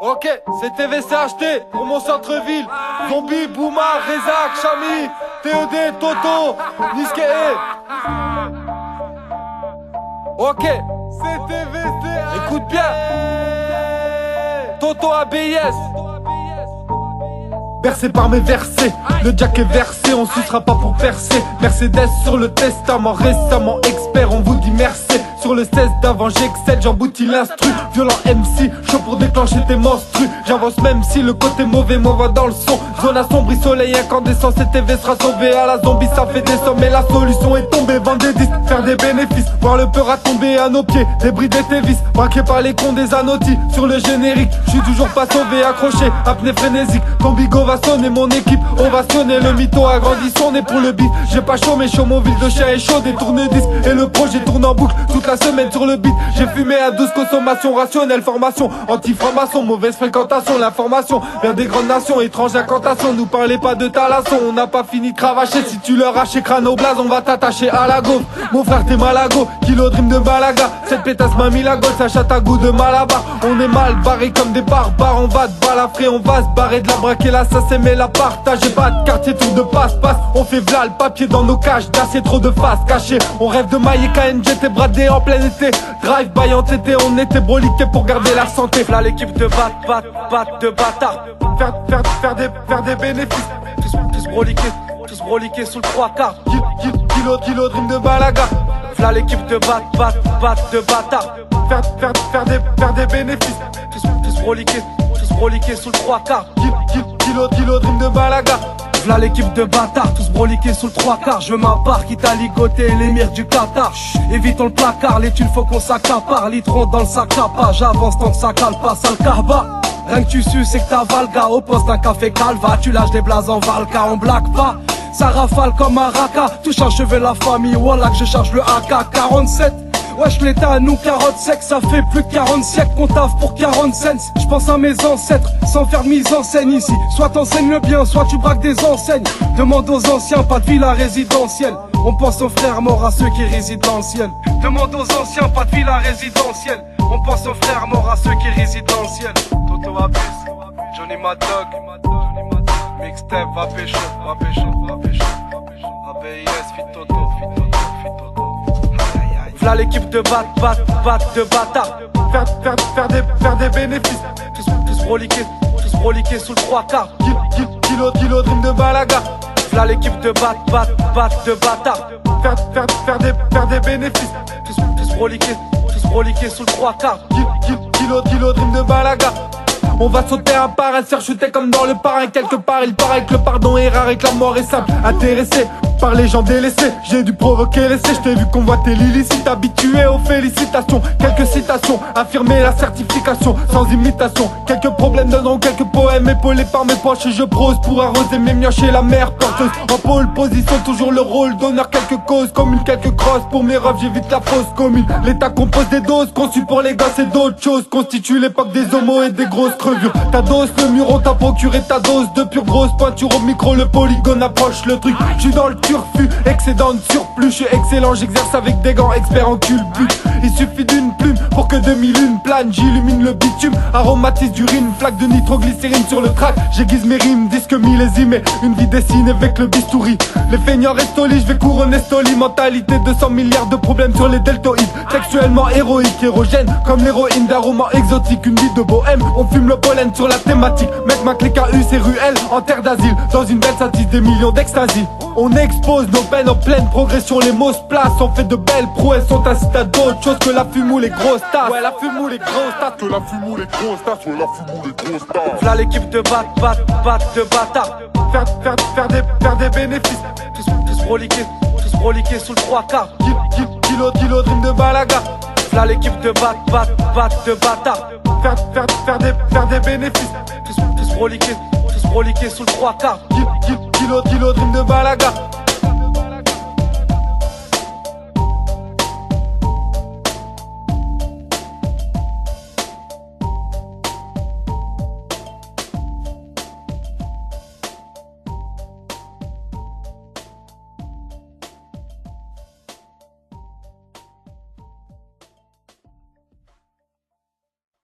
Ok, c'est TVCHT pour mon centre-ville. Zombie, Bouma, Rezak, Chami, TED, Toto, Niske. Ok, c'est TVCHT. Écoute bien. Toto ABS. Bercé par mes versets, le jack est versé, on sucera pas pour percer. Mercedes sur le testament, récemment expert, on vous dit merci. Sur le 16 d'avant j'excelle, j'emboutis l'instru. Violent MC, chaud pour déclencher tes monstrues. J'avance même si le côté mauvais m'envoie dans le son. Zone assombrie, soleil incandescent, CTV sera sauvé. À la zombie ça fait des sommes, mais la solution est tombée. Vendre des disques, faire des bénéfices, voir le peur à tomber à nos pieds. Débrider tes vis, braqué par les cons des anotis. Sur le générique, je suis toujours pas sauvé, accroché, apnée frénésique. Ton bigot va sonner, mon équipe ovationner. Le mytho a grandi, son est pour le beat. J'ai pas chaud mais chaud, mon ville de chien est chaud. Des tourne-disques et le projet tourne en boucle toute la semaine sur le beat. J'ai fumé à 12, consommation rationnelle, formation anti-franc-maçon, mauvaise fréquentation, l'information vers des grandes nations, étrange incantation. Nous parlez pas de ta leçon, on n'a pas fini de cravacher. Si tu leur haches crâne au blaze, on va t'attacher à la gaufre. Mon frère t'es malago, kilo dream de Malaga. Cette pétasse m'a mis la gosse, ça chatte à goût de Malabar. On est mal barré comme des barbares, on va te balafrer, on va se barrer de la braquer là, ça s'aimer la partager. Pas de quartier, tour de passe-passe, on fait v'là le papier dans nos cages d'acier, trop de faces cachées. On rêve de mailler KNG, t'es bradé en plein été. Drive by en TT, on était broliqués pour garder la santé. Là l'équipe de de bâtard. Faire des bénéfices. Tous broliqués sous le 3/4. Kilo dream de Malaga. Là l'équipe de de bâtard. Faire des bénéfices. Tous broliqués sous le 3/4. Kilo dream de Malaga. V'là l'équipe de bâtards, tous broliqués sous le 3/4. Je veux ma part, quitte à ligoter l'émir du Qatar. Évitons le placard, les thunes faut qu'on s'accapare. Litron dans le sac à pas, j'avance tant que ça cale pas, sale carba. Rien que tu suces, c'est que t'as valga. Au poste d'un café calva, tu lâches des blazes en valka, on blague pas. Ça rafale comme un raka, touche un cheveu la famille. Voilà que je charge le AK-47. Wesh l'état à nous carottes secs, ça fait plus de 40 siècles qu'on taffe pour 40 cents. Je pense à mes ancêtres, sans faire de mise en scène ici. Soit t'enseignes le bien, soit tu braques des enseignes. Demande aux anciens, pas de villa résidentielle. On pense aux frères morts, à ceux qui résident dans le ciel. Demande aux anciens, pas de villa résidentielle. On pense aux frères morts, à ceux qui résident dans le ciel. Toto Abus, Johnny Mad Dog, Mixtape, va pécho. ABS, fit Toto. Là l'équipe de de bâtard. Faire des bénéfices. Tous broliqués sous le 3/4. Kilo dream de Malaga. Là l'équipe de de bâtard. Faire des bénéfices. Tous broliqués sous le 3/4. Kilo dream de Malaga. On va sauter un par un, se faire shooter comme dans le parrain. Quelque part il paraît que le pardon est rare et que la mort est simple. Intéressé par les gens délaissés, j'ai dû provoquer l'essai. Je t'ai vu convoiter l'illicite, habitué aux félicitations. Quelques citations, affirmer la certification sans imitation. Quelques problèmes donneront quelques poèmes épaulés par mes poches. Et je prose pour arroser mes mioches et la mer porteuse. En pôle position, toujours le rôle d'honneur. Quelques causes, communes, quelques crosses. Pour mes refs, j'évite la fausse commune. L'état compose des doses, conçues pour les gosses et d'autres choses. Constitue l'époque des homos et des grosses crevures. Ta dose, le mur, on t'a procuré ta dose de pure grosse pointure au micro. Le polygone approche le truc. J'suis dans le turfu, excédent de surplus. J'suis excellent, j'exerce avec des gants, expert en culbut. Il suffit d'une plume pour que 2000 lunes planent. J'illumine le bitume, aromatise d'urine, flaque de nitroglycérine sur le track. J'aiguise mes rimes, disque millésimé, une vie dessinée avec le bistouri. Les feignants restent au lit, j'vais couronner stoli. Mentalité de 100 milliards de problèmes sur les deltoïdes. Textuellement héroïque, érogène comme l'héroïne d'un roman exotique. Une vie de bohème, on fume le pollen sur la thématique. Mec ma clé KU c'est ruelle en terre d'asile. Dans une belle satire des millions d'extasie. On expose nos peines en pleine progression. Les mots se placent, on fait de belles prouesses. On t'incite à d'autres choses que la fume ou les grosses tasses. Ouais la fume ou les grosses tasses. Que la fume ou les grosses tasses. Ouais la fume ou les grosses tasses. Là l'équipe de de bâtard. Faire des bénéfices. Tous broliqués sous le 3/4. Kilo dream de Malaga. Là l'équipe de de bâtard. Faire des bénéfices. Tous broliqués sous le 3/4. Kilo dream de Malaga.